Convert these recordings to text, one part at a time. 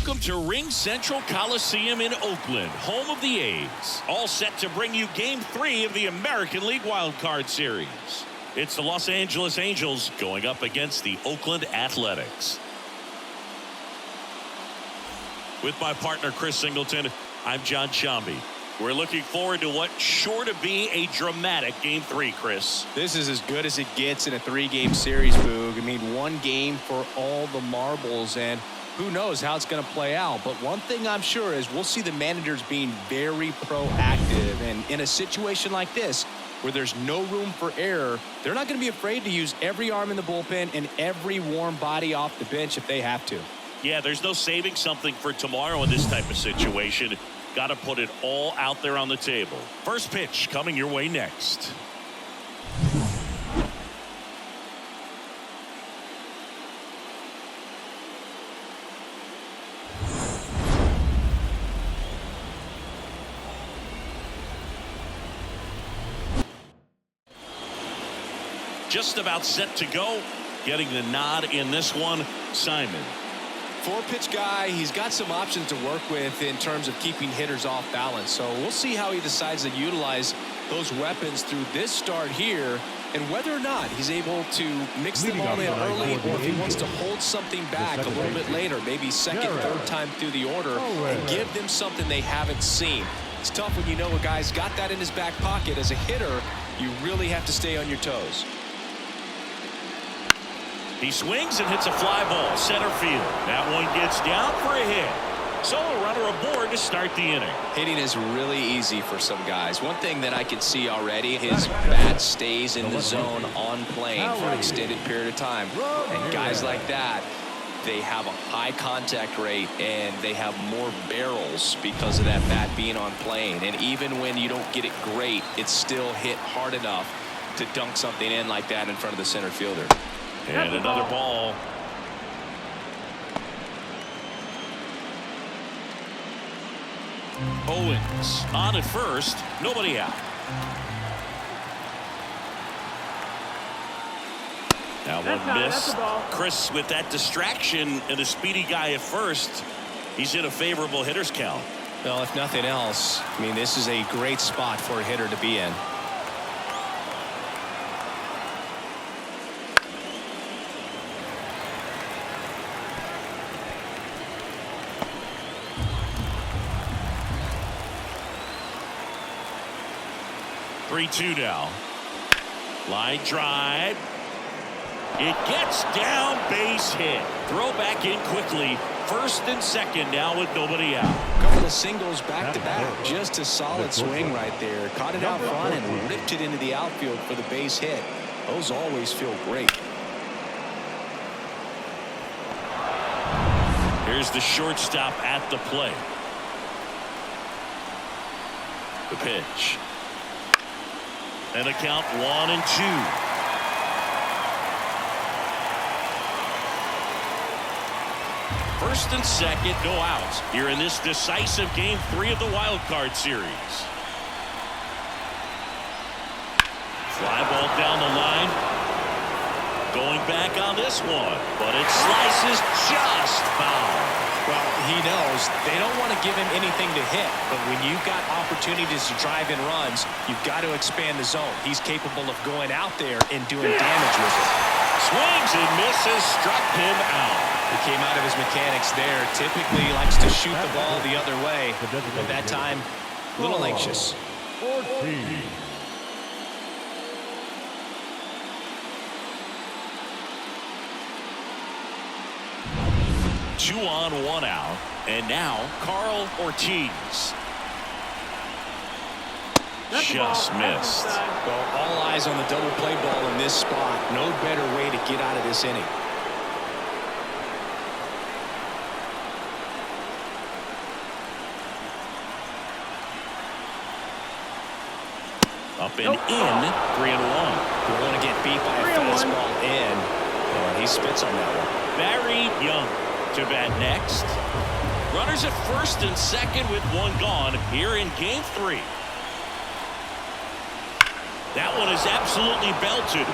Welcome to Ring Central Coliseum in Oakland, home of the A's. All set to bring you Game 3 of the American League Wild Card Series. It's the Los Angeles Angels going up against the Oakland Athletics. With my partner Chris Singleton, I'm John Shambi. We're looking forward to what's sure to be a dramatic Game 3, Chris. This is as good as it gets in a 3-game series, Boog. I mean, one game for all the marbles, and who knows how it's going to play out. But one thing I'm sure is we'll see the managers being very proactive. And in a situation like this, where there's no room for error, they're not going to be afraid to use every arm in the bullpen and every warm body off the bench if they have to. Yeah, there's no saving something for tomorrow in this type of situation. Got to put it all out there on the table. First pitch coming your way next. Just about set to go. Getting the nod in this one, Simon. 4-pitch guy, he's got some options to work with in terms of keeping hitters off balance. So we'll see how he decides to utilize those weapons through this start here, and whether or not he's able to mix them all in early, or if he wants to hold something back a little bit later, maybe second, third time through the order, and give them something they haven't seen. It's tough when you know a guy's got that in his back pocket. As a hitter, you really have to stay on your toes. He swings and hits a fly ball center field. That one gets down for a hit. So a runner aboard to start the inning. Hitting is really easy for some guys. One thing that I can see already, his bat stays in the zone on plane for an extended period of time. And guys like that, they have a high contact rate and they have more barrels because of that bat being on plane. And even when you don't get it great, it's still hit hard enough to dunk something in like that in front of the center fielder. And another ball. Owens on at first, nobody out. That one missed. Chris, with that distraction and a speedy guy at first, he's in a favorable hitter's count. Well, if nothing else, I mean, this is a great spot for a hitter to be in. Two now. Line drive. It gets down, base hit. Throw back in quickly. First and second now with nobody out. Couple of singles back to back. Just a solid swing right there. Caught it out front and ripped it into the outfield for the base hit. Those always feel great. Here's the shortstop at the plate. The pitch. And a count 1-2. First and second, no outs here in this decisive Game 3 of the Wild Card Series. Fly ball down the line. Going back on this one, but it slices just foul. Well, he knows they don't want to give him anything to hit, but when you've got opportunities to drive in runs, you've got to expand the zone. He's capable of going out there and doing damage with it. Swings and misses, struck him out. He came out of his mechanics there. Typically likes to shoot the ball the other way, but that time, a little anxious. 14. 2 on, 1 out, and now Carl Ortiz. Just missed. Well, all eyes on the double play ball in this spot. No better way to get out of this inning. Up and in, 3-1. You want to get beat by a fastball in, and he spits on that one. Barry Young to bat next. Runners at first and second with one gone here in Game 3. That one is absolutely belted.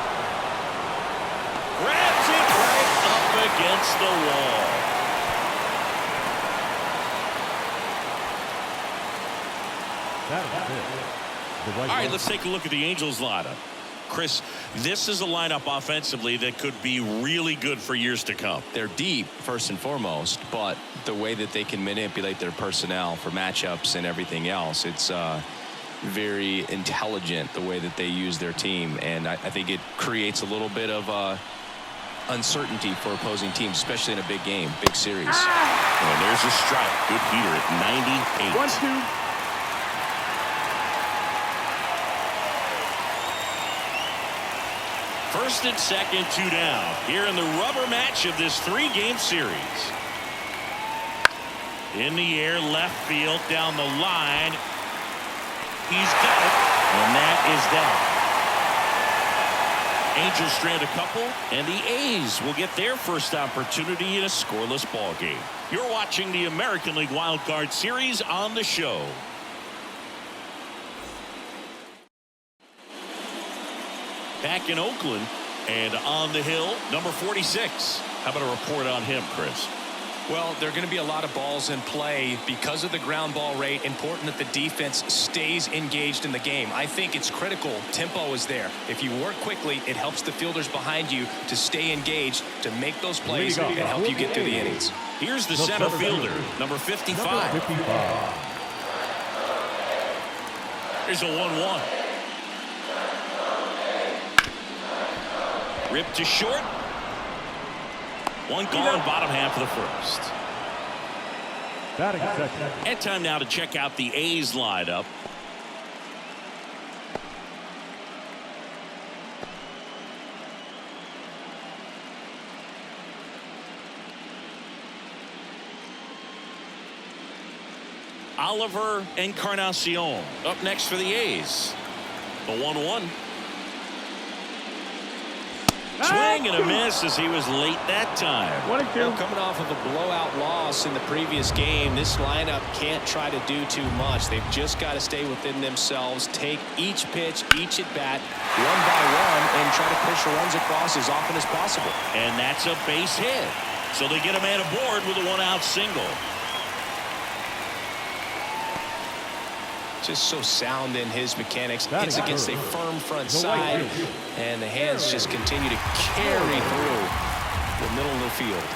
Grabs it right up against the wall. All right, let's take a look at the Angels lineup. Chris, this is a lineup offensively that could be really good for years to come. They're deep, first and foremost, but the way that they can manipulate their personnel for matchups and everything else, it's very intelligent the way that they use their team. And I think it creates a little bit of uncertainty for opposing teams, especially in a big game, big series. And there's a strike. Good heater at 98. 1-2. First and second, 2 down. Here in the rubber match of this 3-game series. In the air, left field, down the line. He's got it, and that is down. Angels strand a couple, and the A's will get their first opportunity in a scoreless ball game. You're watching the American League Wild Card Series on the show. Back in Oakland and on the hill, number 46. How about a report on him, Chris? Well, there are going to be a lot of balls in play because of the ground ball rate. Important that the defense stays engaged in the game. I think it's critical. Tempo is there. If you work quickly, it helps the fielders behind you to stay engaged, to make those plays and help you get through the innings. Here's the center fielder, number 55. Here's a 1-1. Ripped to short. One gone, bottom half of the first. And time now to check out the A's lineup. Oliver Encarnacion up next for the A's. The 1-1. Swing and a miss as he was late that time. Well, coming off of a blowout loss in the previous game, this lineup can't try to do too much. They've just got to stay within themselves, take each pitch, each at bat, one by one, and try to push runs across as often as possible. And that's a base hit. So they get a man aboard with a 1-out single. Just so sound in his mechanics. Hits against a firm front side, and the hands just continue to carry through the middle of the field.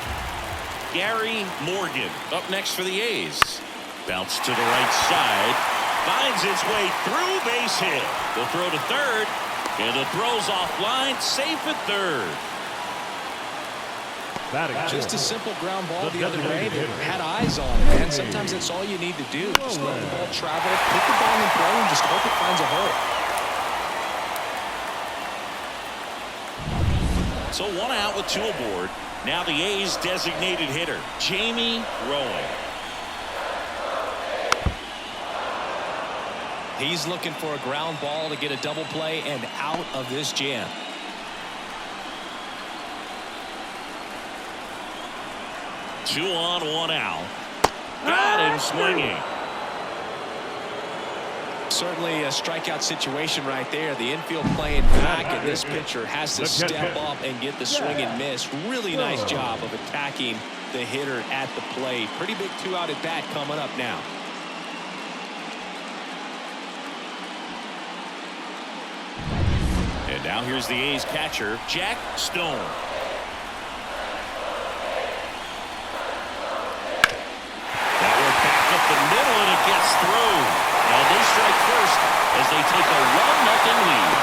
Gary Morgan up next for the A's. Bounce to the right side. Finds its way through, base hit. They'll throw to third, and the throw's offline, safe at third. Just a simple ground ball the other way. They had eyes on it, man. Sometimes that's all you need to do. Just let the ball travel, put the ball in play, and just hope it finds a hole. So 1 out with 2 aboard. Now the A's designated hitter, Jamie Rowan. He's looking for a ground ball to get a double play and out of this jam. Two on, 1 out. Got him swinging. Certainly a strikeout situation right there. The infield playing back, and this pitcher has to step up and get the swing and miss. Really nice job of attacking the hitter at the plate. Pretty big 2-out at bat coming up now. And now here's the A's catcher, Jack Stone. The middle, and it gets through. And they strike first as they take a 1-0 lead.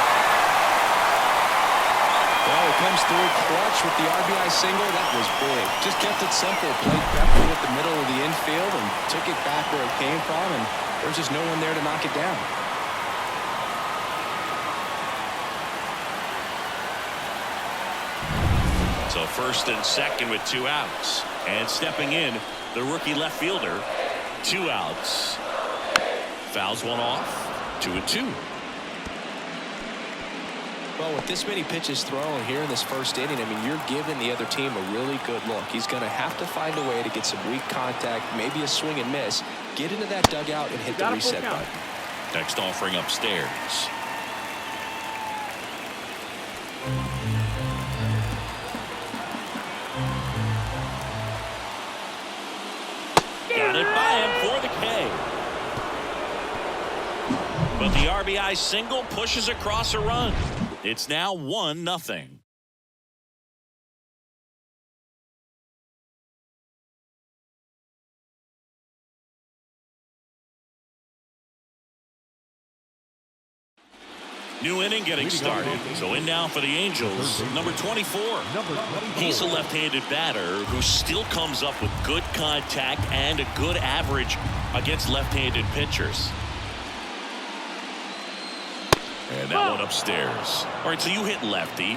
Well, it comes through clutch with the RBI single. That was big. Just kept it simple. Played Pepper at the middle of the infield and took it back where it came from, and there's just no one there to knock it down. So first and second with 2 outs. And stepping in, the rookie left fielder. 2 outs. Fouls one off. 2-2. Well, with this many pitches thrown here in this first inning, I mean, you're giving the other team a really good look. He's going to have to find a way to get some weak contact, maybe a swing and miss, get into that dugout and hit the reset button. Next offering upstairs. Got it by him for the K. But the RBI single pushes across a run. It's now 1-0. New inning getting started. So in now for the Angels, number 24. He's a left-handed batter who still comes up with good contact and a good average against left-handed pitchers. And that one upstairs. All right, so you hit lefty.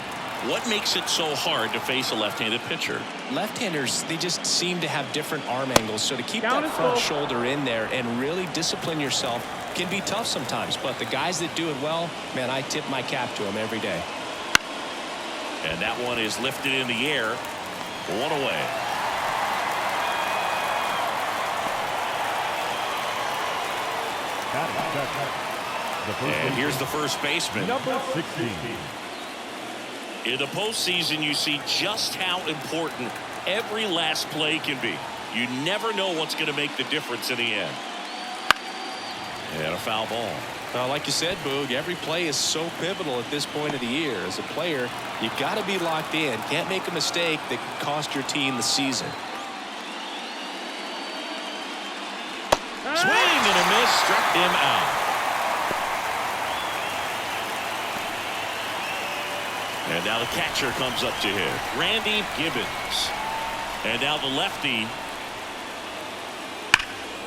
What makes it so hard to face a left-handed pitcher? Left-handers, they just seem to have different arm angles. So to keep that front shoulder in there and really discipline yourself can be tough sometimes. But the guys that do it well, man, I tip my cap to them every day. And that one is lifted in the air. One away. And here's the first baseman. Number 16. In the postseason, you see just how important every last play can be. You never know what's going to make the difference in the end. And a foul ball. Like you said, Boog, every play is so pivotal at this point of the year. As a player, you've got to be locked in. Can't make a mistake that could cost your team the season. Swing and a miss, struck him out. And now the catcher comes up to hit, Randy Gibbons. And now the lefty.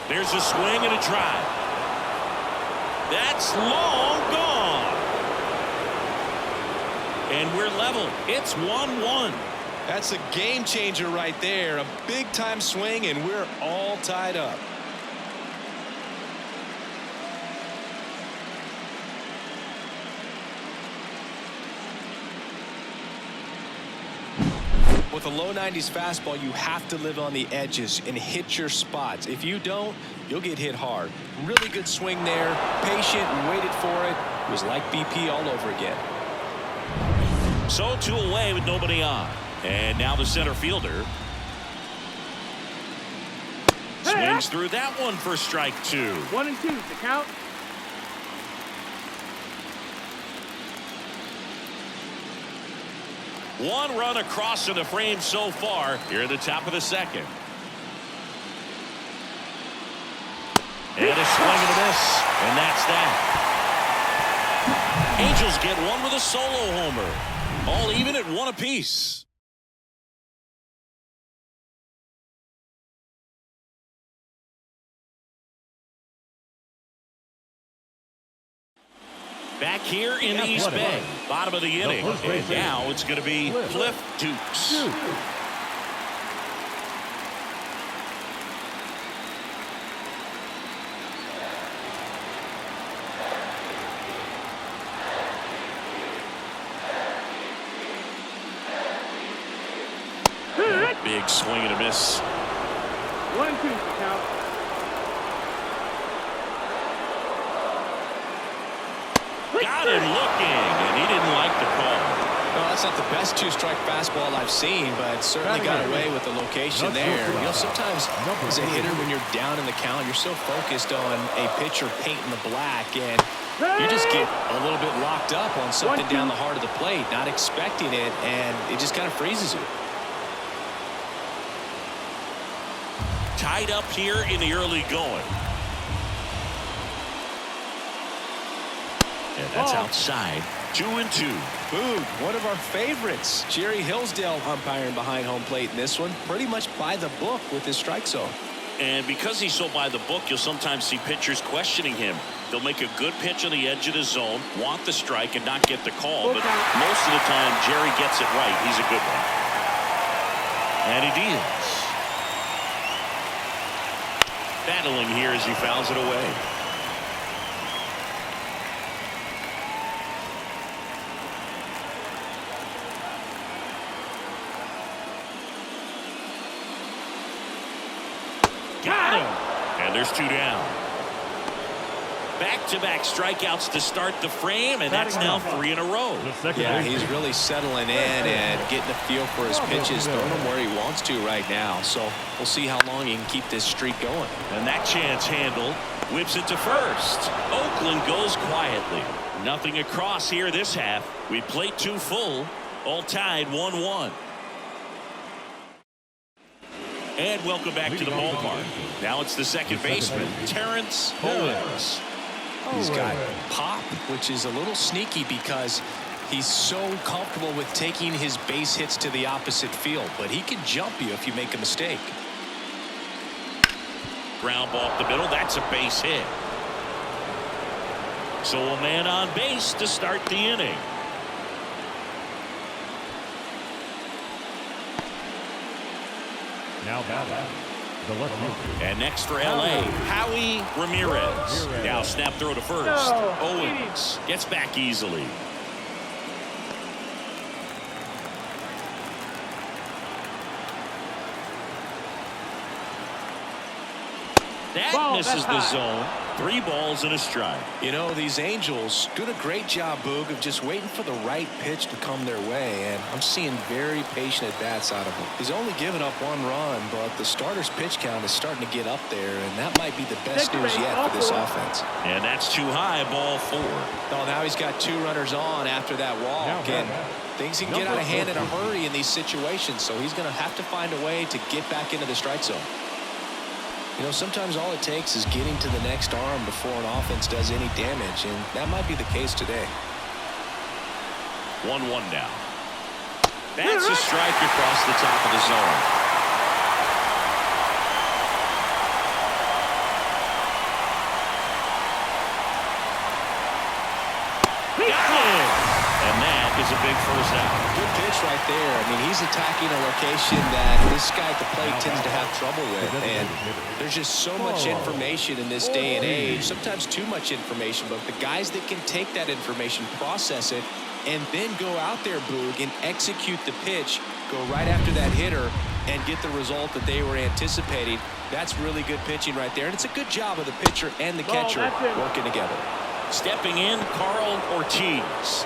There's a swing and a drive. That's long gone. And we're level. It's 1-1. That's a game changer right there. A big time swing, and we're all tied up. With a low 90s fastball, you have to live on the edges and hit your spots. If you don't, you'll get hit hard. Really good swing there. Patient and waited for it. It was like BP all over again. So 2 away with nobody on. And now the center fielder. Swings through that one for strike 2. 1-2 to count. One run across in the frame so far here at the top of the second. And a swing and a miss. And that's that. Angels get one with a solo homer. All even at 1 apiece. Back here in the East Bay, bottom of the inning, and now it's going to be Cliff Dukes. Big swing and a miss. 1-2 to count. Got him looking, and he didn't like the call. Well, that's not the best 2-strike fastball I've seen, but certainly got away with the location there. You know, sometimes as a hitter, when you're down in the count, you're so focused on a pitcher painting the black, and you just get a little bit locked up on something down the heart of the plate, not expecting it, and it just kind of freezes you. Tied up here in the early going. And that's outside. 2-2. Boog, one of our favorites. Jerry Hillsdale umpiring behind home plate in this one. Pretty much by the book with his strike zone. And because he's so by the book, you'll sometimes see pitchers questioning him. They'll make a good pitch on the edge of the zone, want the strike, and not get the call. But most of the time, Jerry gets it right. He's a good one. And he deals. Battling here as he fouls it away. Got him. And there's 2 down. Back-to-back strikeouts to start the frame, and that's now 3 in a row. Yeah, he's really settling in and getting a feel for his pitches, throwing them where he wants to right now. So we'll see how long he can keep this streak going. And that chance handled. Whips it to first. Oakland goes quietly. Nothing across here this half. We played 2 full. All tied 1-1. And welcome back to the ballpark. Now it's the second baseman, Terrence Owens. He's got pop, which is a little sneaky because he's so comfortable with taking his base hits to the opposite field, but he can jump you if you make a mistake. Ground ball up the middle. That's a base hit. So a man on base to start the inning. Now batting, the left fielder. And next for LA, Howie Ramirez. Now snap throw to first. Owens gets back easily. That misses the zone. 3 balls and a strike. You know, these Angels doing a great job, Boog, of just waiting for the right pitch to come their way, and I'm seeing very patient at-bats out of him. He's only given up 1 run, but the starter's pitch count is starting to get up there, and that might be the best news yet for this offense. And that's too high, ball 4. Oh, now he's got 2 runners on after that walk, and things can get out of hand in a hurry in these situations, so he's going to have to find a way to get back into the strike zone. You know, sometimes all it takes is getting to the next arm before an offense does any damage, and that might be the case today. 1-1 now. That's a strike across the top of the zone. Got it! And that is a big first out. Good pitch right there. I mean, he's attacking a location that this guy at the plate tends to have trouble with, and there's just so much information in this day and age, sometimes too much information, but the guys that can take that information, process it, and then go out there, Boog, and execute the pitch, go right after that hitter, and get the result that they were anticipating. That's really good pitching right there, and it's a good job of the pitcher and the catcher working together. Stepping in, Carl Ortiz.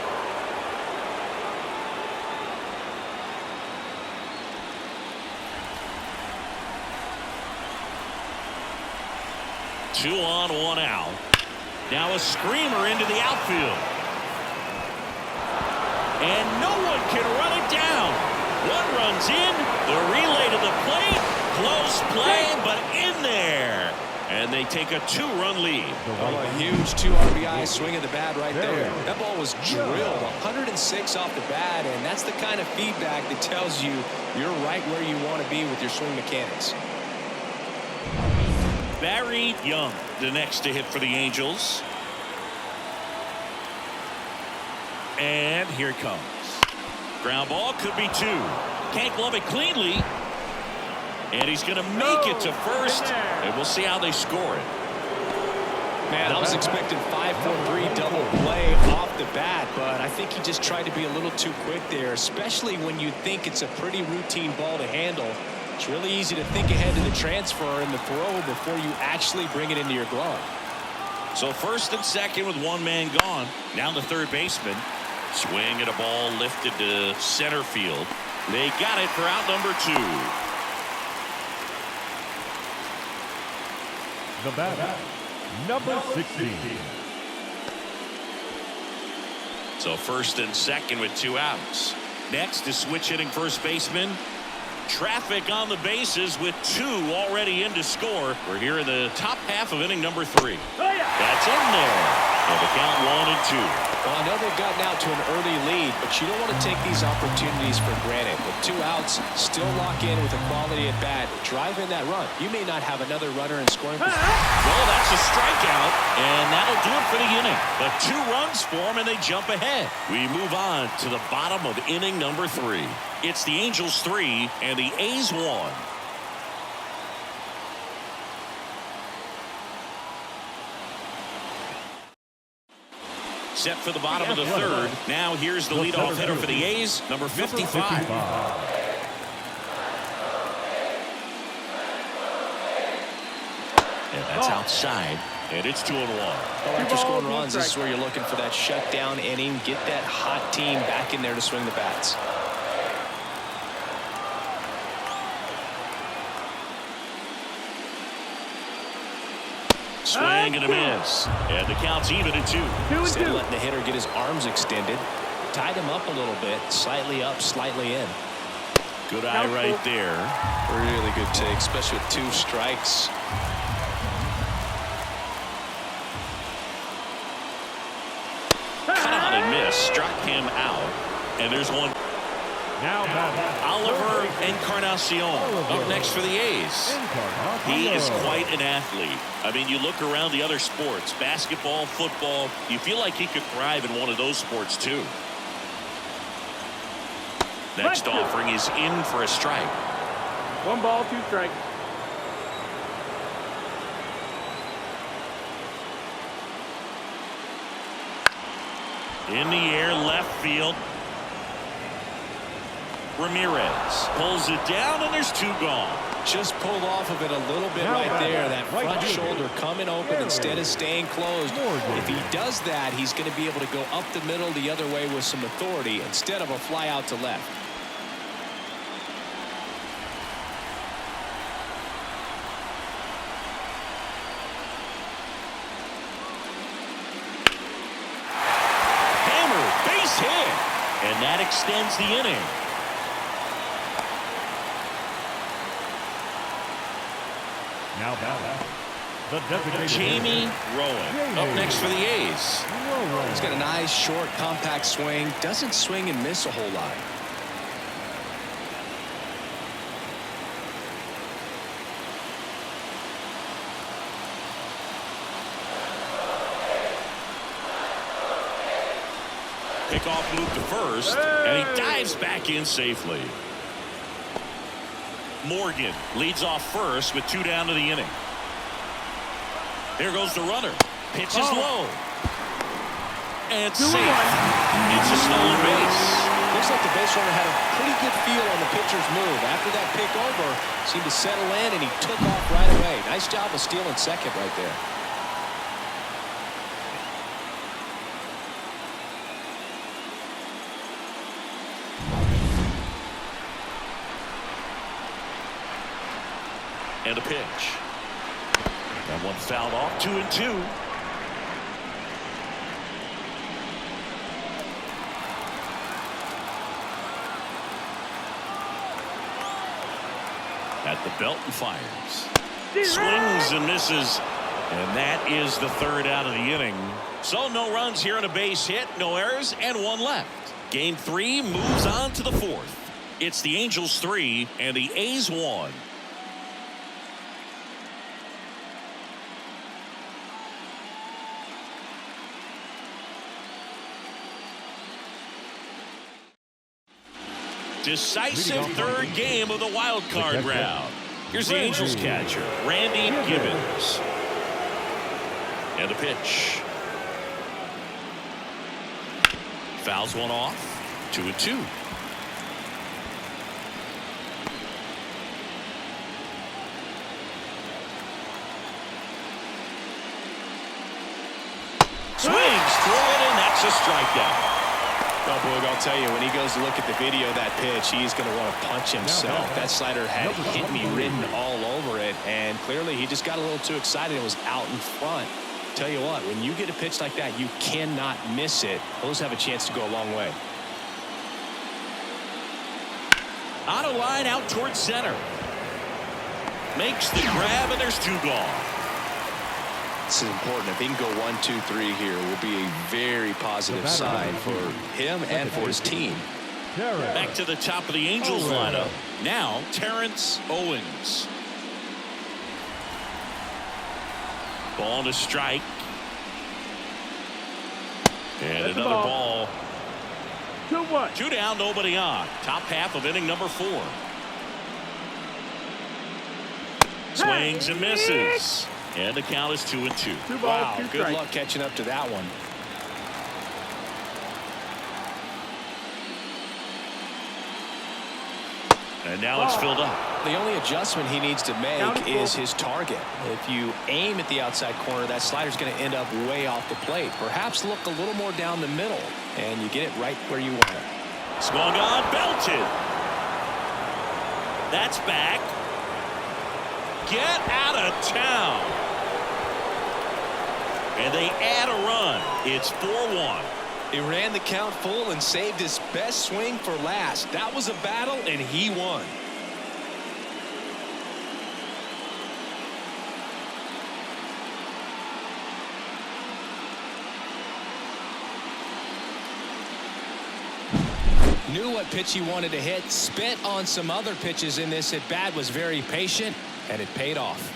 Two on, 1 out. Now a screamer into the outfield. And no one can run it down. 1 runs in. The relay to the plate. Close play, but in there. And they take a 2-run lead. Oh, a huge 2 RBI swing of the bat right there. That ball was drilled 106 off the bat, and that's the kind of feedback that tells you you're right where you want to be with your swing mechanics. Barry Young, the next to hit for the Angels. And here it comes. Ground ball, could be 2. Can't glove it cleanly. And he's going to make it to first. And we'll see how they score it. Man, I was expecting 5-4-3 double play off the bat, but I think he just tried to be a little too quick there, especially when you think it's a pretty routine ball to handle. It's really easy to think ahead to the transfer and the throw before you actually bring it into your glove. So first and second with 1 man gone. Now the third baseman. Swing at a ball lifted to center field. They got it for out number 2. The batter, number 16. So first and second with 2 outs. Next is switch hitting first baseman. Traffic on the bases with 2 already in to score. We're here in the top half of inning number 3. That's in there. And the count 1-2. Well, I know they've gotten out to an early lead, but you don't want to take these opportunities for granted. With 2 outs, still lock in with a quality at bat. Drive in that run. You may not have another runner in scoring position. Well, that's a strikeout, and that'll do it for the inning. But 2 runs for them, and they jump ahead. We move on to the bottom of inning number 3. It's the Angels 3 and the A's 1. Set for the bottom of the 3rd. Now here's the leadoff hitter for the A's, number 55. And that's outside, and it's 2-1. Well, after scoring runs, this is where you're looking for that shutdown inning. Get that hot team back in there to swing the bats. swing and a miss. And the count's even at 2. Instead of letting the hitter get his arms extended, tied him up a little bit, slightly up, slightly in. Good eye right there. Really good take, especially with 2 strikes. Cut out and miss. Struck him out. And there's one. Now Oliver Encarnacion up next for the A's. He is quite an athlete. I mean, you look around the other sports, basketball, football, you feel like he could thrive in one of those sports too. Next offering is in for a strike. 1 ball, 2 strikes. In the air, left field. Ramirez pulls it down, and there's 2 gone. Just pulled off of it a little bit right there. That front shoulder coming open instead of staying closed. If he does that, he's going to be able to go up the middle the other way with some authority instead of a fly out to left. Hammer, base hit. And that extends the inning. Now the designated Jamie Rowan up next for the A's. He's got a nice, short, compact swing. Doesn't swing and miss a whole lot. Pickoff move to first, and he dives back in safely. Morgan leads off first with 2 down to the inning. Here goes the runner. Pitch is low. And safe. It's a stolen base. Looks like the base runner had a pretty good feel on the pitcher's move. After that pick over, seemed to settle in, and he took off right away. Nice job of stealing second right there. And a pitch. That one fouled off. 2-2. At the belt and fires. Swings and misses. And that is the 3rd out of the inning. So no runs here on a base hit, no errors, and 1 left. Game 3 moves on to the 4th. It's the Angels 3 and the A's 1. Decisive 3rd game of the wild card round. Here's the Angels catcher, Randy Gibbons. And a pitch. Fouls one off. 2-2. Swings through it, and that's a strikeout. Well, Boog, I'll tell you, when he goes to look at the video of that pitch, he's going to want to punch himself. That slider had hit me written all over it, and clearly he just got a little too excited and was out in front. Tell you what, when you get a pitch like that, you cannot miss it. Those have a chance to go a long way. On a line out towards center. Makes the grab, and there's 2 gone. This is important. If he can go 1, 2, 3 here, it will be a very positive sign for him and for his team. Back to the top of the Angels lineup. Now, Terrence Owens. Ball to strike. And another ball. 2-1. 2 down, nobody on. Top half of inning number 4. Swings and misses. And the count is 2-2. Wow, good luck catching up to that one. And now it's filled up. The only adjustment he needs to make is his target. If you aim at the outside corner, that slider's going to end up way off the plate. Perhaps look a little more down the middle, and you get it right where you want it. Swung on, belted. That's back. Get out of town. And they add a run. It's 4-1. He ran the count full and saved his best swing for last. That was a battle, and he won. Knew what pitch he wanted to hit, spent on some other pitches in this at bat, was very patient, and it paid off.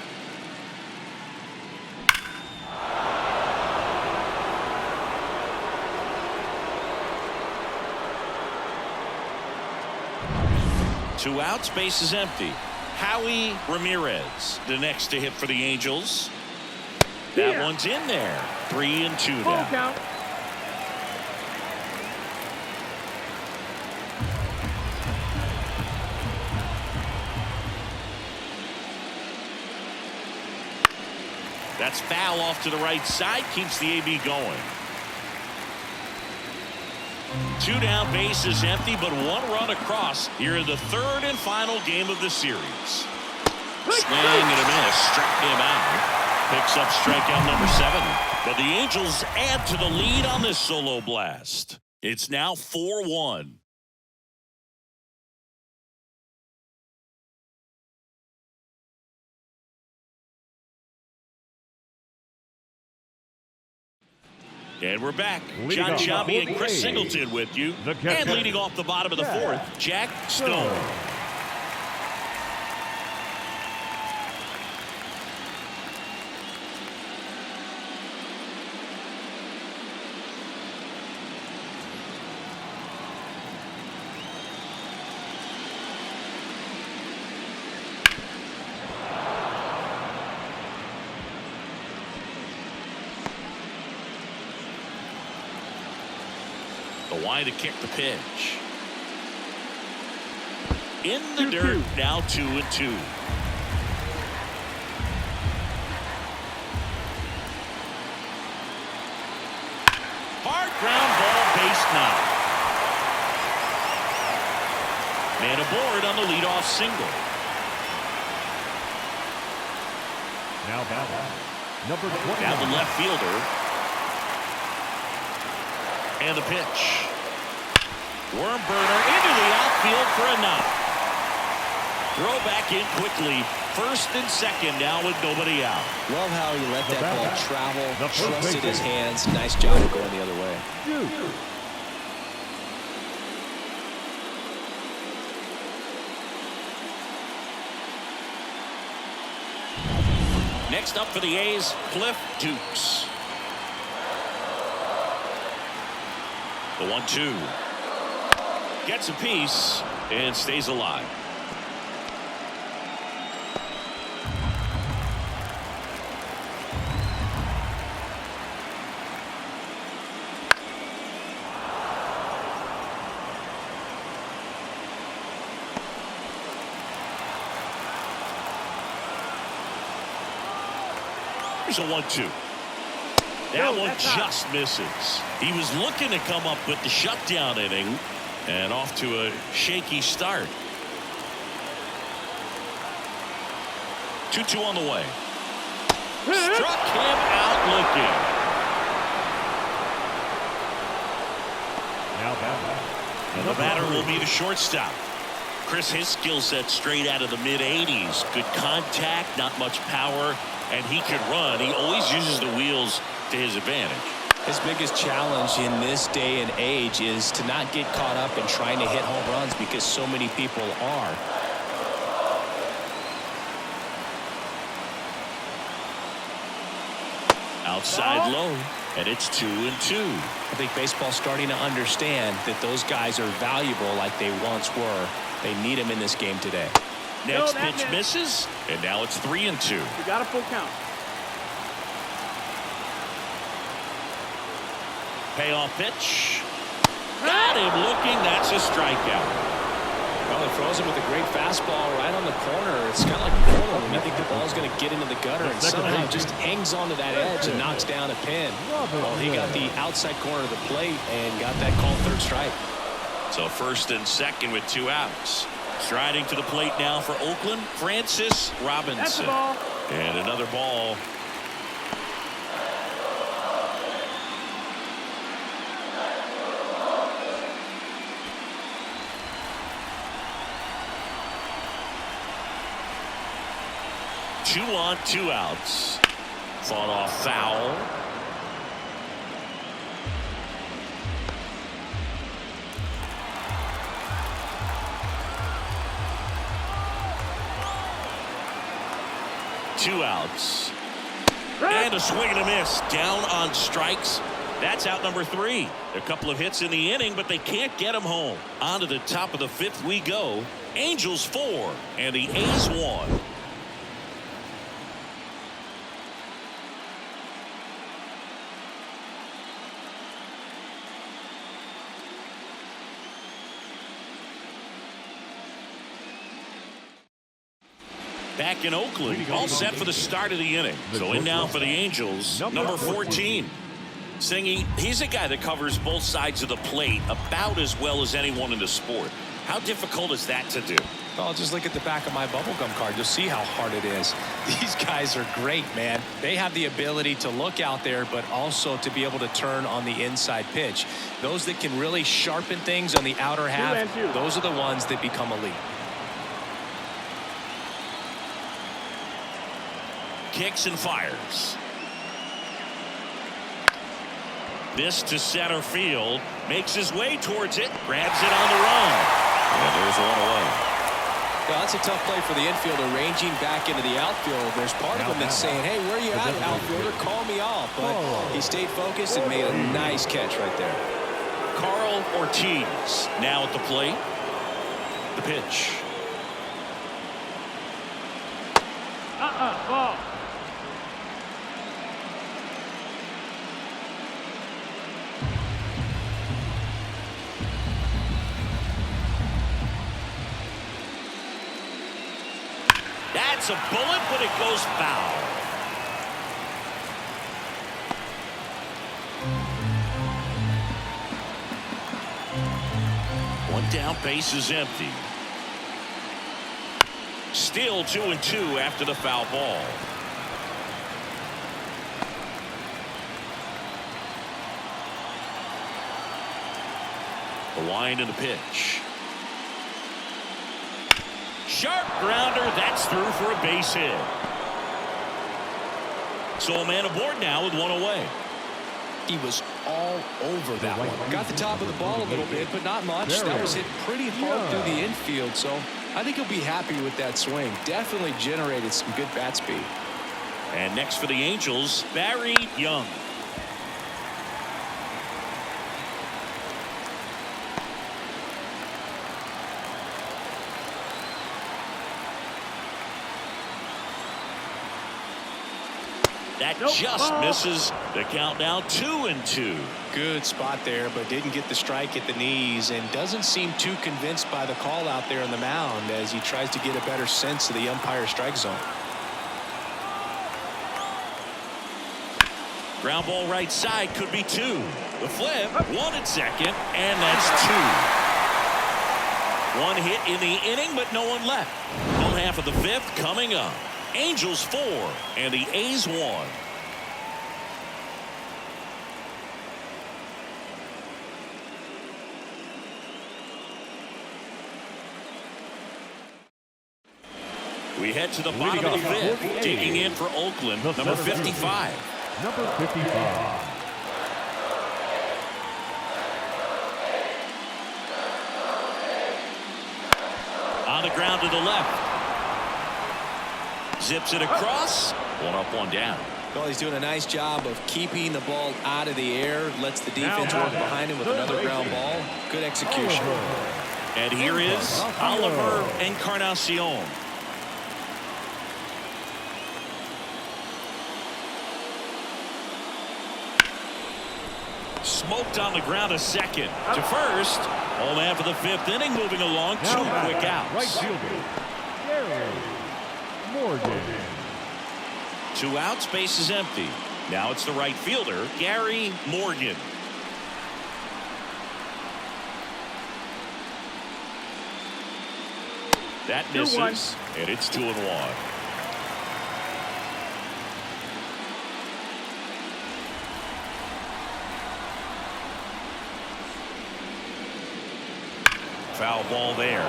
Two outs, base is empty. Howie Ramirez, the next to hit for the Angels. That one's in there. 3-2 Full now. count. That's foul off to the right side. Keeps the AB going. Two down, base is empty, but one run across here in the third and final game of the series. Swing and a miss. Struck him out. Picks up strikeout number 7. But the Angels add to the lead on this solo blast. It's now 4-1. And we're back. John Shabby and Chris Singleton with you. And leading off the bottom of the fourth, Jack Stone. The wide to kick the pitch. In the dirt, now 2-2. Hard ground ball, base knock. Man aboard on the leadoff single. Now batting, number 29. Now the left fielder. And the pitch. Worm burner into the outfield for a knock. Throw back in quickly. First and second now with nobody out. Love how he let that ball travel, trusted his baseman. hands. Nice job of going the other way. Next up for the A's, Cliff Dukes. The 1-2. Gets a piece and stays alive. Here's a 1-2. That one just misses. He was looking to come up with the shutdown inning and off to a shaky start. 2-2 on the way. Struck him out looking. Now batting. And the batter will be the shortstop. Chris, his skill set straight out of the mid-80s. Good contact, not much power, and he can run. He always uses the wheels to his advantage. His biggest challenge in this day and age is to not get caught up in trying to hit home runs because so many people are. Outside low, and it's 2-2. I think baseball's starting to understand that those guys are valuable like they once were. They need them in this game today. Next pitch misses, and now it's 3-2. You got a full count. Payoff pitch. Got him looking. That's a strikeout. Well, he throws him with a great fastball right on the corner. It's kind of like bowling when you think the ball's going to get into the gutter and somehow just hangs onto that edge and knocks down a pin. Well, he got the outside corner of the plate and got that called third strike. So first and second with 2 outs. Striding to the plate now for Oakland, Francis Robinson. That's the ball. And another ball. 2 on, 2 outs. Fought off foul. Two outs. And a swing and a miss. Down on strikes. That's out number 3. A couple of hits in the inning, but they can't get him home. On to the top of the 5th we go. Angels 4 and the A's 1. Back in Oakland, all set for the start of the inning. So in now for the Angels, number 14. Singy, he's a guy that covers both sides of the plate about as well as anyone in the sport. How difficult is that to do? Well, just look at the back of my bubblegum card. You'll see how hard it is. These guys are great, man. They have the ability to look out there, but also to be able to turn on the inside pitch. Those that can really sharpen things on the outer half, those are the ones that become elite. Kicks and fires. This to center field. Makes his way towards it. Grabs it on the run. And there's one away. Well, that's a tough play for the infielder, ranging back into the outfield. There's part of him that's saying, hey, where are you at, outfielder? Call me off. But he stayed focused and made a nice catch right there. Carl Ortiz now at the plate. The pitch. Ball. That's a bullet, but it goes foul. One down, base is empty. Still 2-2 after the foul ball. The wind and the pitch. Sharp grounder. That's through for a base hit. So a man aboard now with one away. He was all over that one. Got the top of the ball a little bit, but not much. That was hit pretty hard through the infield, so I think he'll be happy with that swing. Definitely generated some good bat speed. And next for the Angels, Barry Young. That just misses. The count now 2-2. Good spot there, but didn't get the strike at the knees and doesn't seem too convinced by the call out there on the mound as he tries to get a better sense of the umpire strike zone. Ground ball right side, could be 2. The flip, 1 at second, and that's 2. One hit in the inning, but no one left. Home half of the 5th coming up. Angels 4 and the A's 1. We head to the bottom of the 5th. Digging in for Oakland, number 55. Number 55. On the ground to the left. Zips it across. 1 up, 1 down. Well, he's doing a nice job of keeping the ball out of the air. Lets the defense work behind him with another ground ball. Good execution. And here is Oliver Encarnacion. Smoked on the ground a second. To first. Home half of the 5th inning, moving along. 2 quick outs. Right fielder, Gary Morgan. 2 outs, base is empty. Now it's the right fielder, Gary Morgan. That misses, and it's 2-1. Foul ball there.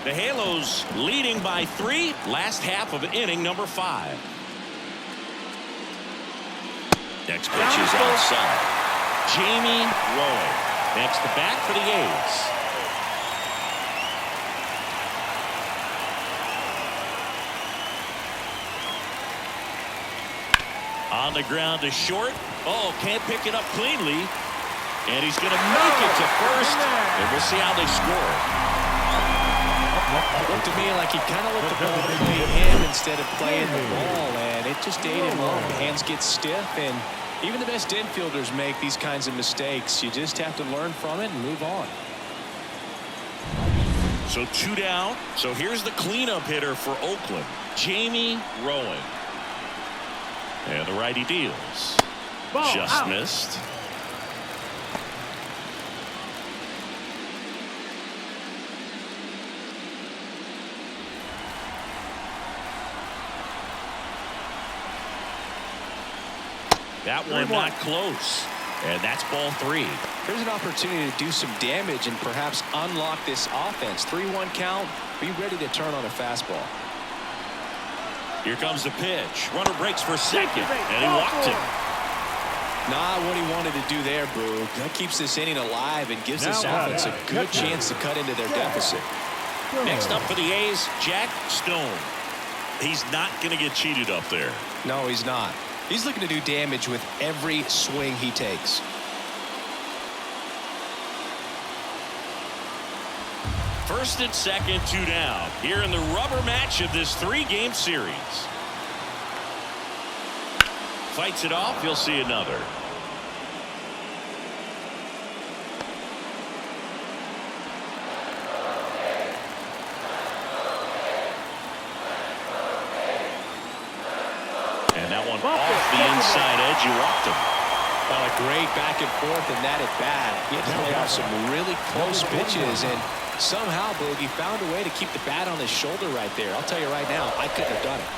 The Halos leading by 3. Last half of inning number 5. Next pitch is outside. Jamie Rowan. Next to bat for the A's. On the ground to short. Oh, can't pick it up cleanly. And he's going to make it to first. And we'll see how they score. Looked to me like he kind of let the ball play him instead of playing the ball, and it just ate him up. Hands get stiff, and even the best infielders make these kinds of mistakes. You just have to learn from it and move on. So 2 down. So here's the cleanup hitter for Oakland, Jamie Rowan. And the righty deals. Ball just out. Missed. That one not close. And that's ball 3. Here's an opportunity to do some damage and perhaps unlock this offense. 3-1 count. Be ready to turn on a fastball. Here comes the pitch. Runner breaks for second. And he walked him. Not what he wanted to do there, Boo. That keeps this inning alive and gives this offense a good chance to cut into their deficit. Next up for the A's, Jack Stone. He's not going to get cheated up there. No, he's not. He's looking to do damage with every swing he takes. First and second, 2 down. Here in the rubber match of this 3-game series. Fights it off. You'll see another. And that one off the inside edge. You walked him. Well, a great back and forth in that at bat. He had to play off some really close pitches, and somehow, Boogie found a way to keep the bat on his shoulder right there. I'll tell you right now, I couldn't have done it.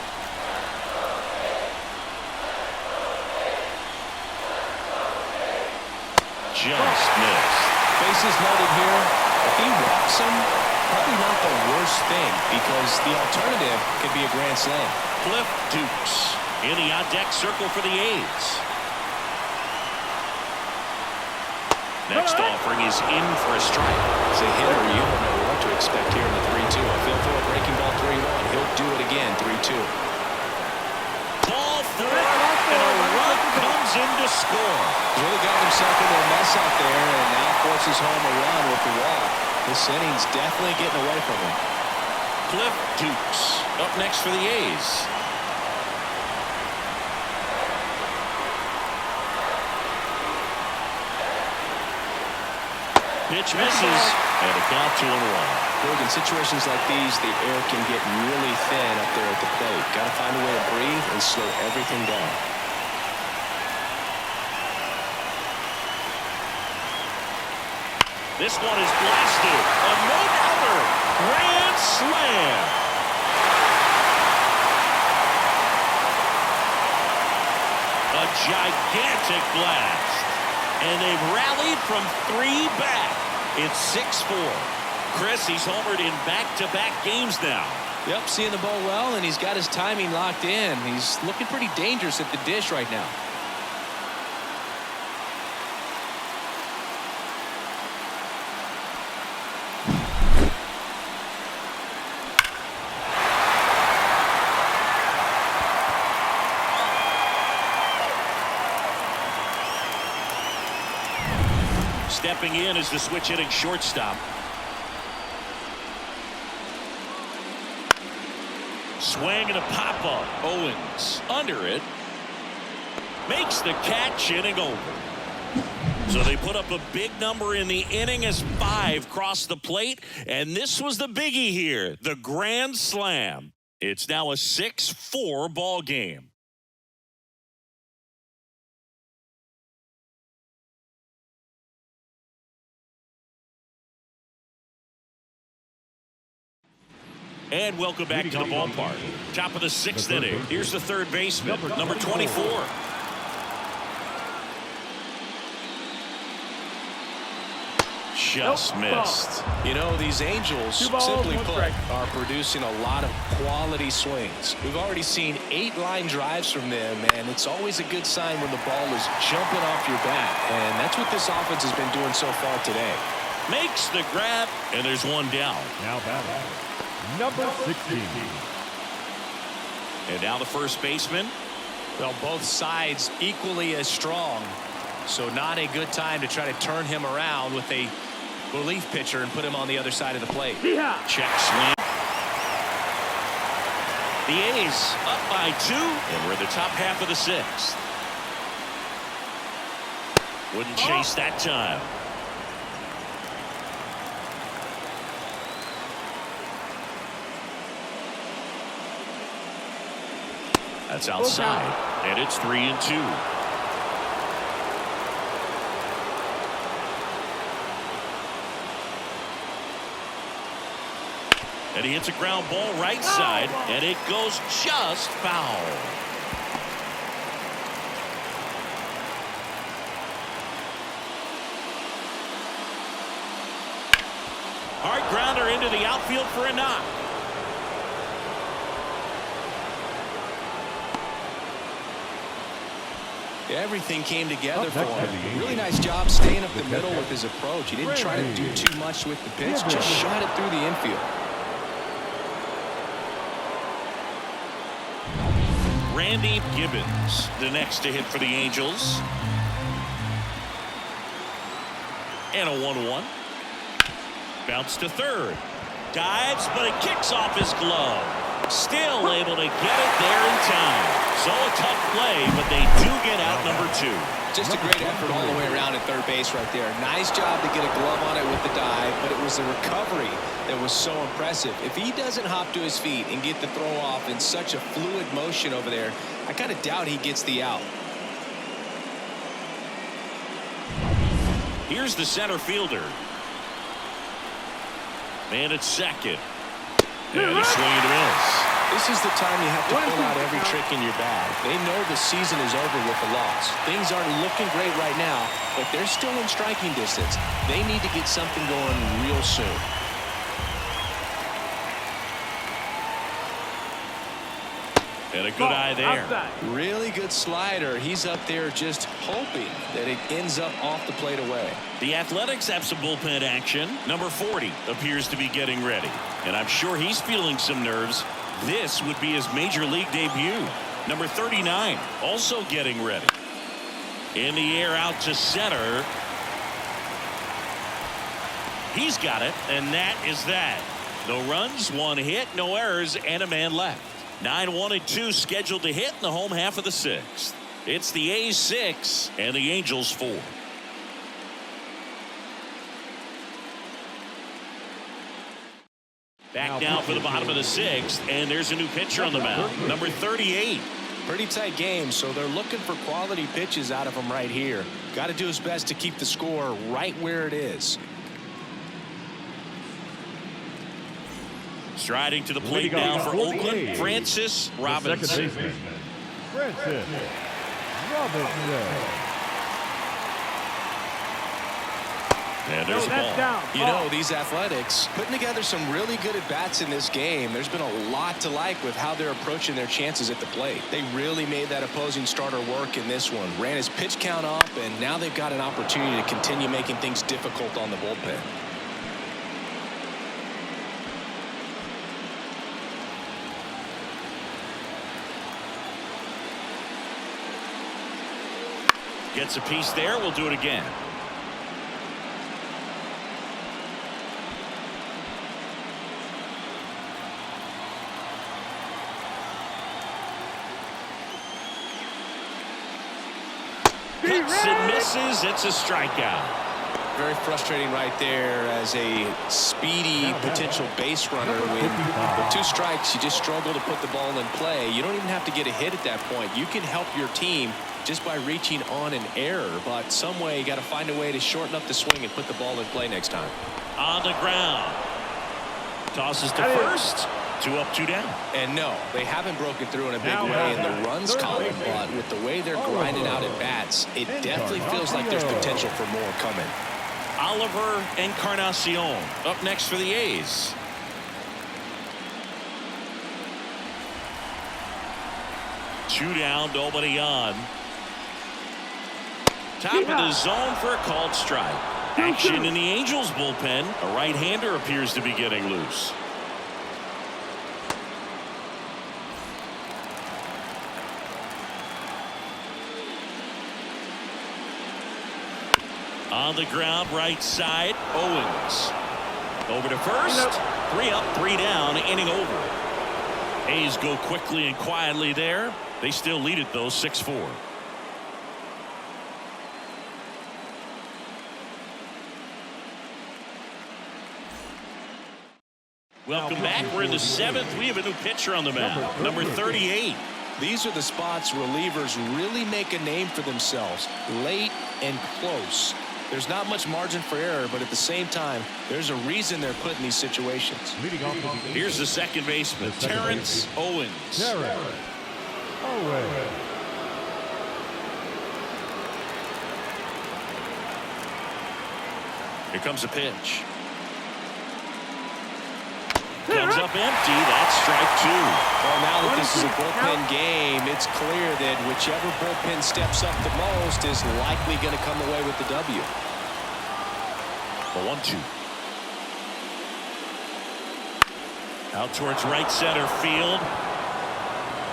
Just missed. Bases loaded here. If he walks him, probably not the worst thing, because the alternative could be a grand slam. Cliff Dukes in the on-deck circle for the A's. Next offering is in for a strike. As a hitter, you don't know what to expect here in the 3-2. I feel for a breaking ball 3-1. He'll do it again, 3-2. Ball 4, and a run comes in to score. Really got himself into a mess out there, and now forces home a run with the walk. This inning's definitely getting away from him. Cliff Dukes up next for the A's. Pitch misses, and a count 2-1. Look, in situations like these, the air can get really thin up there at the plate. Got to find a way to breathe and slow everything down. This one is blasted. A no-doubter. Grand slam. A gigantic blast. And they've rallied from 3 back. It's 6-4. Chris, he's homered in back-to-back games now. Yep, seeing the ball well, and he's got his timing locked in. He's looking pretty dangerous at the dish right now. Stepping in is the switch-hitting shortstop. Swing and a pop-up. Owens under it. Makes the catch, inning over. So they put up a big number in the inning as 5 crossed the plate. And this was the biggie here, the grand slam. It's now a 6-4 ball game. And welcome back to the ballpark. Top of the 6th inning. Here's the third baseman, number 24. just missed. You know, these Angels, 2 balls, simply 1 put, strike. are producing a lot of quality swings. We've already seen 8 line drives from them, and it's always a good sign when the ball is jumping off your bat. And that's what this offense has been doing so far today. Makes the grab, and there's one down. Now batting, number 16. And now the first baseman. Well, both sides equally as strong. So not a good time to try to turn him around with a relief pitcher and put him on the other side of the plate. Yeah. Check swing. The A's up by 2, and we're in the top half of the 6th. Wouldn't chase that time. That's outside, and it's 3-2. And he hits a ground ball right side, and it goes just foul. Hard grounder into the outfield for a knock. Everything came together for Up next him. to the Really nice job staying up the middle with his approach. He didn't try to do too much with the pitch, just shot it through the infield. Randy Gibbons, the next to hit for the Angels. And a 1-1. Bounce to third. Dives, but it kicks off his glove. Still able to get it there in time. So a tough play, but they do get out number 2. Just a great effort all the way around at third base right there. Nice job to get a glove on it with the dive, but it was the recovery that was so impressive. If he doesn't hop to his feet and get the throw off in such a fluid motion over there, I kind of doubt he gets the out. Here's the center fielder. Man at second. And a swing and a miss. This is the time you have to pull out every trick in your bag. They know the season is over with the loss. Things aren't looking great right now, but they're still in striking distance. They need to get something going real soon. And a good eye there. Outside. Really good slider. He's up there just hoping that it ends up off the plate away. The Athletics have some bullpen action. Number 40 appears to be getting ready. And I'm sure he's feeling some nerves. This would be his major league debut. Number 39 also getting ready. In the air out to center. He's got it, and that is that. No runs, 1 hit, no errors, and a man left. 9-1-2 scheduled to hit in the home half of the 6th. It's the A's 6 and the Angels 4. Back now for the bottom of the 6th, and there's a new pitcher on the mound. Number 38. Pretty tight game, so they're looking for quality pitches out of him right here. Got to do his best to keep the score right where it is. Striding to the plate now for Oakland, Francis Robinson. Second baseman, Francis Robinson. And there's the ball. Down. You know, these Athletics putting together some really good at-bats in this game. There's been a lot to like with how they're approaching their chances at the plate. They really made that opposing starter work in this one. Ran his pitch count up, and now they've got an opportunity to continue making things difficult on the bullpen. Gets a piece there. We'll do it again. Cuts and misses. It's a strikeout. Very frustrating right there as a speedy potential base runner. With 2 strikes, you just struggle to put the ball in play. You don't even have to get a hit at that point. You can help your team just by reaching on an error, but some way you got to find a way to shorten up the swing and put the ball in play next time. On the ground. Tosses to first. 2 up, 2 down. And no, they haven't broken through in a big way in the runs column, but with the way they're grinding out at bats, it definitely feels like there's potential for more coming. Oliver Encarnacion up next for the A's. Two down, nobody on. Top of the zone for a called strike. Action in the Angels bullpen. A right-hander appears to be getting loose. On the ground, right side, Owens. Over to first. 3 up, 3 down, inning over. A's go quickly and quietly there. They still lead it, though, 6-4. Welcome back. We're in the 7th. We have a new pitcher on the mound, number 38. These are the spots relievers really make a name for themselves, late and close. There's not much margin for error, but at the same time, there's a reason they're put in these situations. Here's the second baseman, Terrence Owens. Terrence Owens. Here comes a pitch. Comes up empty. That's strike 2. Well, now that this is a bullpen game, it's clear that whichever bullpen steps up the most is likely going to come away with the W. The 1-2. Out towards right center field.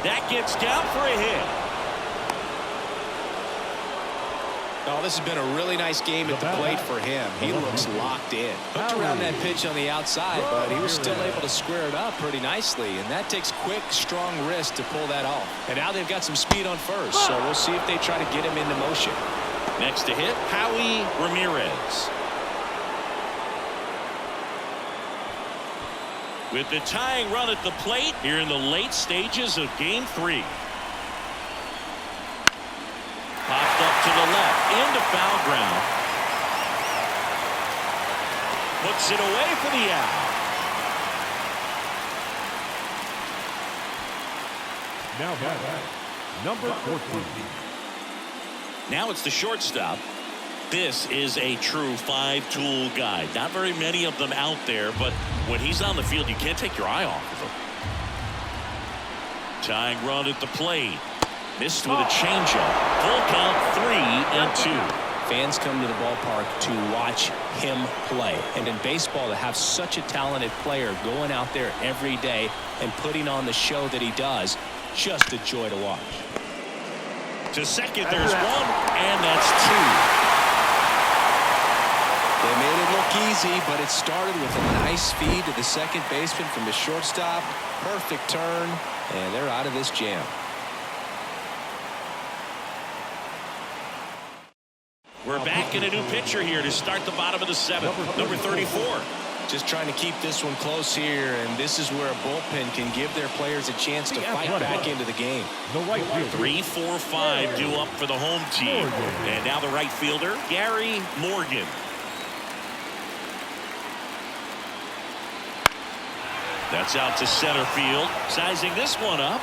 That gets down for a hit. Oh, this has been a really nice game at the plate for him. He looks locked in. Hooked around that pitch on the outside, but he was still able to square it up pretty nicely, and that takes quick, strong wrist to pull that off. And now they've got some speed on first, so we'll see if they try to get him into motion. Next to hit, Howie Ramirez. With the tying run at the plate here in the late stages of Game 3. Popped up to the left, into foul ground. Puts it away for the out. Now back, number 14. Now it's the shortstop. This is a true 5-tool guy. Not very many of them out there, but when he's on the field, you can't take your eye off of him. Tying run at the plate. Missed with a changeup. Full count, 3-2. Fans come to the ballpark to watch him play. And in baseball, to have such a talented player going out there every day and putting on the show that he does, just a joy to watch. To second, there's one, and that's 2. They made it look easy, but it started with a nice feed to the second baseman from the shortstop. Perfect turn, and they're out of this jam. We're back in a new pitcher here to start the bottom of the 7th. Number 34. Just trying to keep this one close here, and this is where a bullpen can give their players a chance to fight back into the game. The right fielder. 3, 4, 5 due up for the home team. And now the right fielder, Gary Morgan. That's out to center field. Sizing this one up.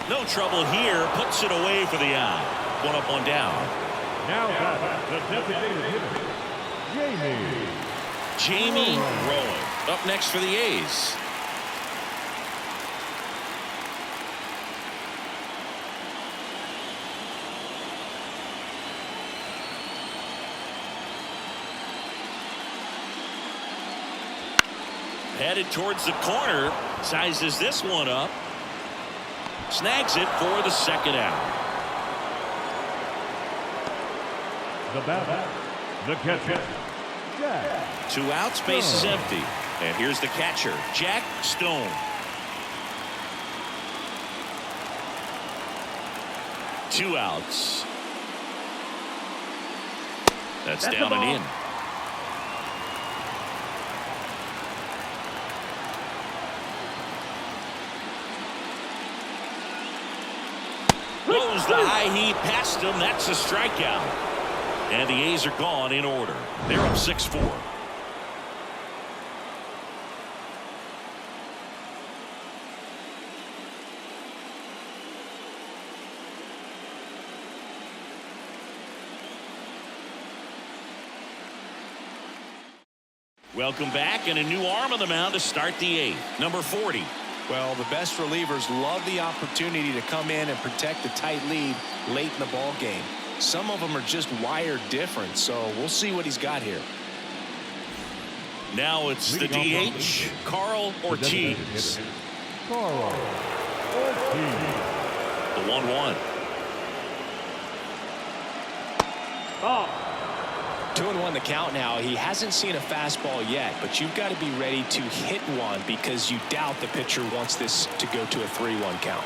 No trouble here. Puts it away for the out. 1 up, 1 down. Now back, the designated hitter, Jamie Rowan up next for the A's. Headed towards the corner. Sizes this one up. Snags it for the second out. The batter, the catcher, Jack. 2 outs, base is empty. And here's the catcher, Jack Stone. Two outs. That's down and in. Blows the high heat past him. That's a strikeout. And the A's are gone in order. They're up 6-4. Welcome back, and a new arm on the mound to start the 8th. Number 40. Well, the best relievers love the opportunity to come in and protect a tight lead late in the ball game. Some of them are just wired different, so we'll see what he's got here. Now it's the DH, Carl Ortiz. Carl Ortiz. The 1-1. Ball. 2-1 the count now. He hasn't seen a fastball yet, but you've got to be ready to hit one because you doubt the pitcher wants this to go to a 3-1 count.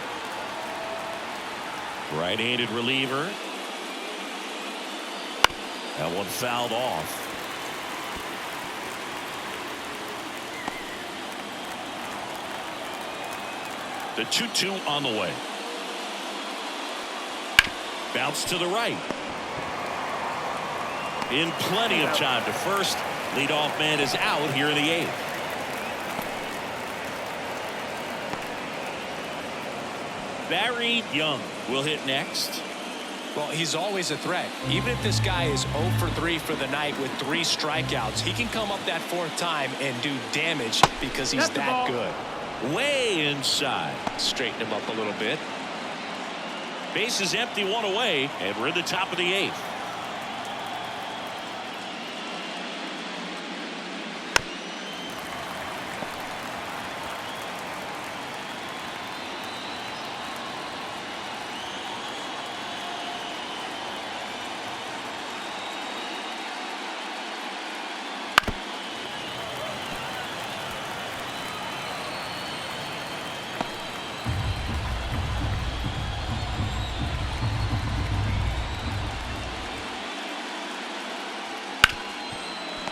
Right-handed reliever. That one fouled off. The 2-2 on the way. Bounce to the right. In plenty of time to first. Leadoff man is out here in the 8th. Barry Young will hit next. Well, he's always a threat. Even if this guy is 0 for 3 for the night with 3 strikeouts, he can come up that 4th time and do damage because he's that good. Way inside. Straighten him up a little bit. Base is empty, 1 away, and we're in the top of the 8th.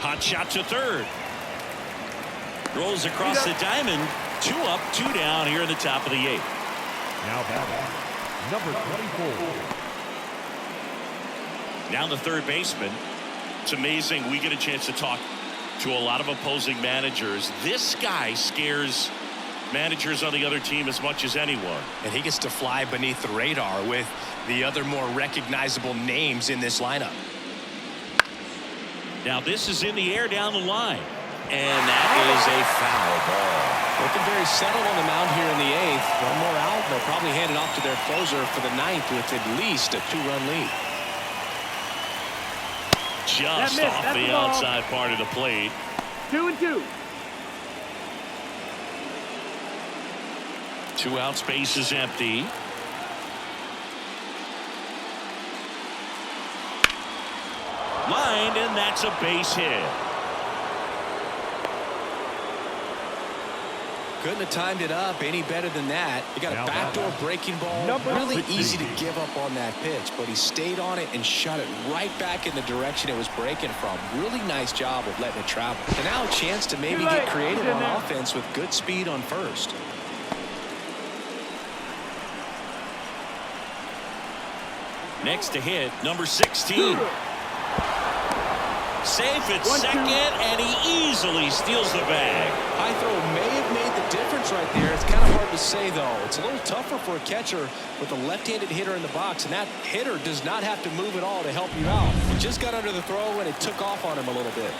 Hot shot to third. Rolls across the diamond. 2 up, 2 down here in the top of the 8th. Now batting, number 24. Now the third baseman. It's amazing. We get a chance to talk to a lot of opposing managers. This guy scares managers on the other team as much as anyone. And he gets to fly beneath the radar with the other more recognizable names in this lineup. Now this is in the air down the line. And that is a foul ball. Looking very settled on the mound here in the 8th. One more out. They'll probably hand it off to their closer for the 9th with at least a 2-run lead. Just off the outside part of the plate. 2-2. 2 out, space is empty. Lined, and that's a base hit. Couldn't have timed it up any better than that. He got a backdoor breaking ball. Really easy to give up on that pitch, but he stayed on it and shot it right back in the direction it was breaking from. Really nice job of letting it travel. And now a chance to maybe get creative on offense with good speed on first. Next to hit, number 16. Safe at second, and he easily steals the bag. High throw may have made the difference right there. It's kind of hard to say, though. It's a little tougher for a catcher with a left-handed hitter in the box, and that hitter does not have to move at all to help you out. He just got under the throw, and it took off on him a little bit.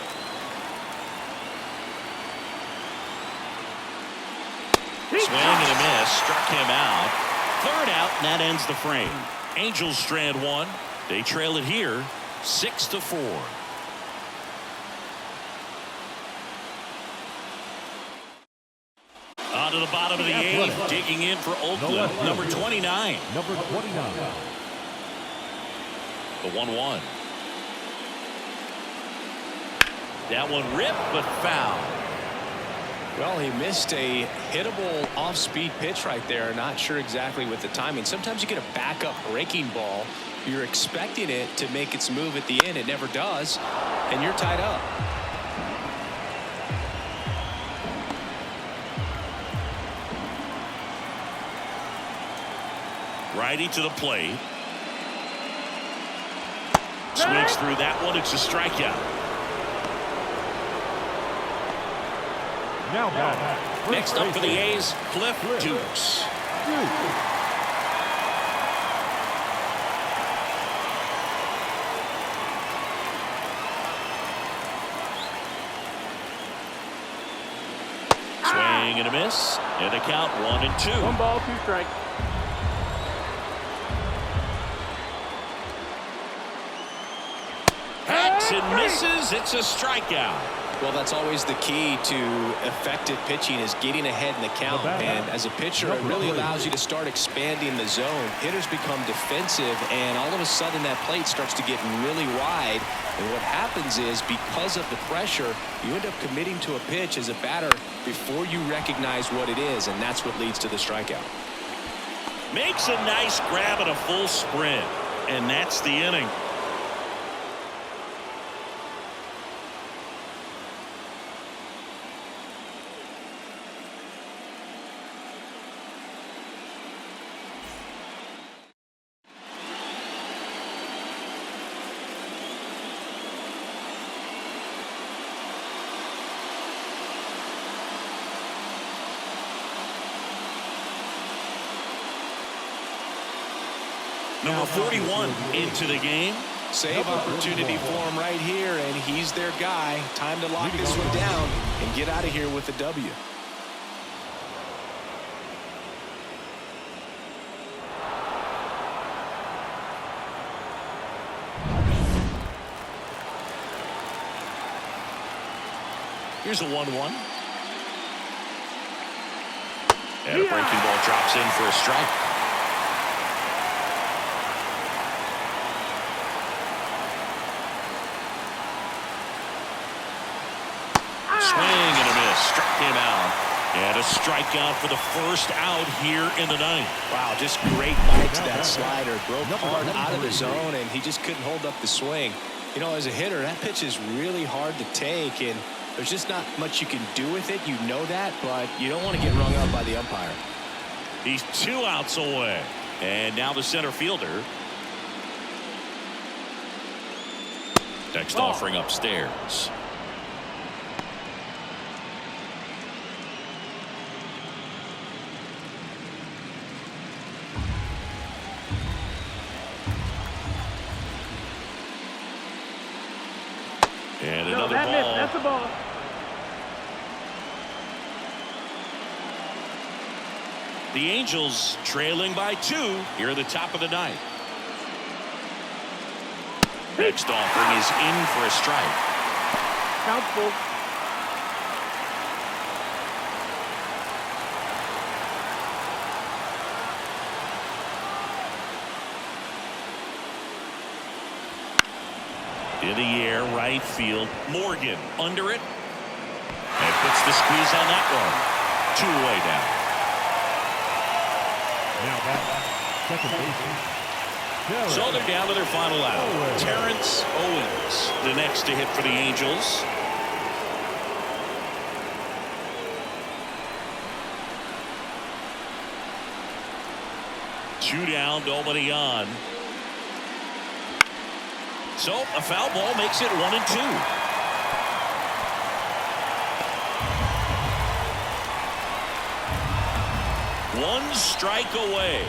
Swing and a miss, struck him out. Third out, and that ends the frame. Angels strand 1. They trail it here, 6-4. On to the bottom of the 8th, digging in for Oakland, number 29. Number 29. The 1-1. That one ripped, but foul. Well, he missed a hittable off-speed pitch right there. Not sure exactly with the timing. Sometimes you get a backup breaking ball. You're expecting it to make its move at the end. It never does, and you're tied up. Righty to the plate. Swings through that one. It's a strikeout. Now batting. Next up for the A's, Cliff Dukes. Swing and a miss. And the count 1-2. 1 ball, 2 strikes. Hacks and misses. It's a strikeout. Well, that's always the key to effective pitching, is getting ahead in the count. And as a pitcher, it really allows you to start expanding the zone. Hitters become defensive, and all of a sudden that plate starts to get really wide. And what happens is, because of the pressure, you end up committing to a pitch as a batter before you recognize what it is, and that's what leads to the strikeout. Makes a nice grab at a full sprint, and that's the inning. Number 41 into the game. Save opportunity for him right here, and he's their guy. Time to lock this one down and get out of here with a W. Here's a 1-1. And a breaking ball drops in for a strike. Swing and a miss. Struck him out. And a strikeout for the first out here in the ninth. Wow, just great bite to that slider. Broke hard out of the zone, and he just couldn't hold up the swing. You know, as a hitter, that pitch is really hard to take, and there's just not much you can do with it. You know that, but you don't want to get rung up by the umpire. He's 2 outs away. And now the center fielder. Next offering upstairs. And another ball. Missed. That's the ball. The Angels trailing by 2 here at the top of the ninth. Next offering is in for a strike. Count full. In the air, right field. Morgan under it. And puts the squeeze on that one. 2 away now. Now back, second baseman. So they're down to their final out. Terrence Owens, the next to hit for the Angels. Two down, nobody on. So a foul ball makes it 1-2. One strike away.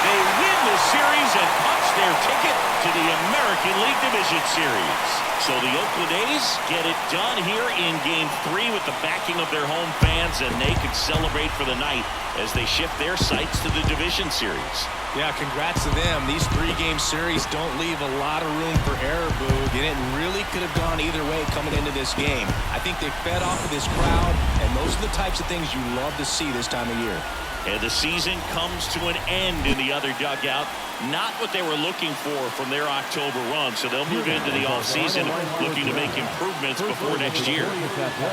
They win the series and punch their ticket to the American League Division Series. So the Oakland A's get it done here in Game 3 with the backing of their home fans, and they can celebrate for the night as they shift their sights to the Division Series. Yeah, congrats to them. These 3-game series don't leave a lot of room for error, Boog, and it really could have gone either way coming into this game. I think they fed off of this crowd, and those are the types of things you love to see this time of year. And the season comes to an end in the other dugout. Not what they were looking for from their October run, so they'll move into the offseason looking to make improvements before next year. 6 runs,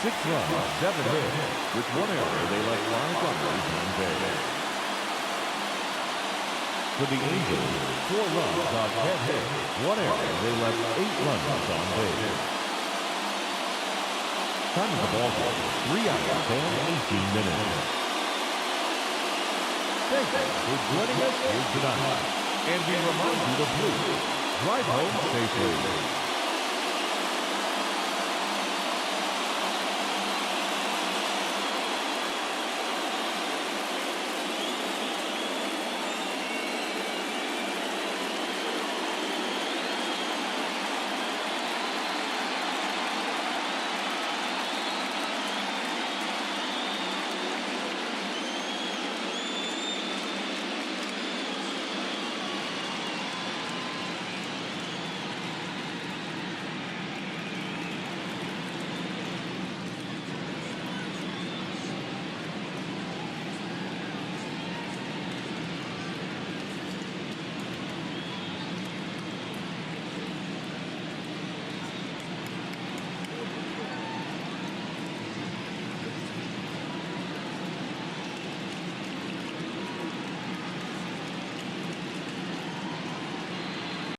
7 hits. With 1 error, they left 5 runners on base. For the Angels, 4 runs on 10 hits. 1 error, they left 8 runners on base. Time of the ball game, 3 hours and 18 minutes. Thank you for joining us here tonight. And we remind you to please drive home safely.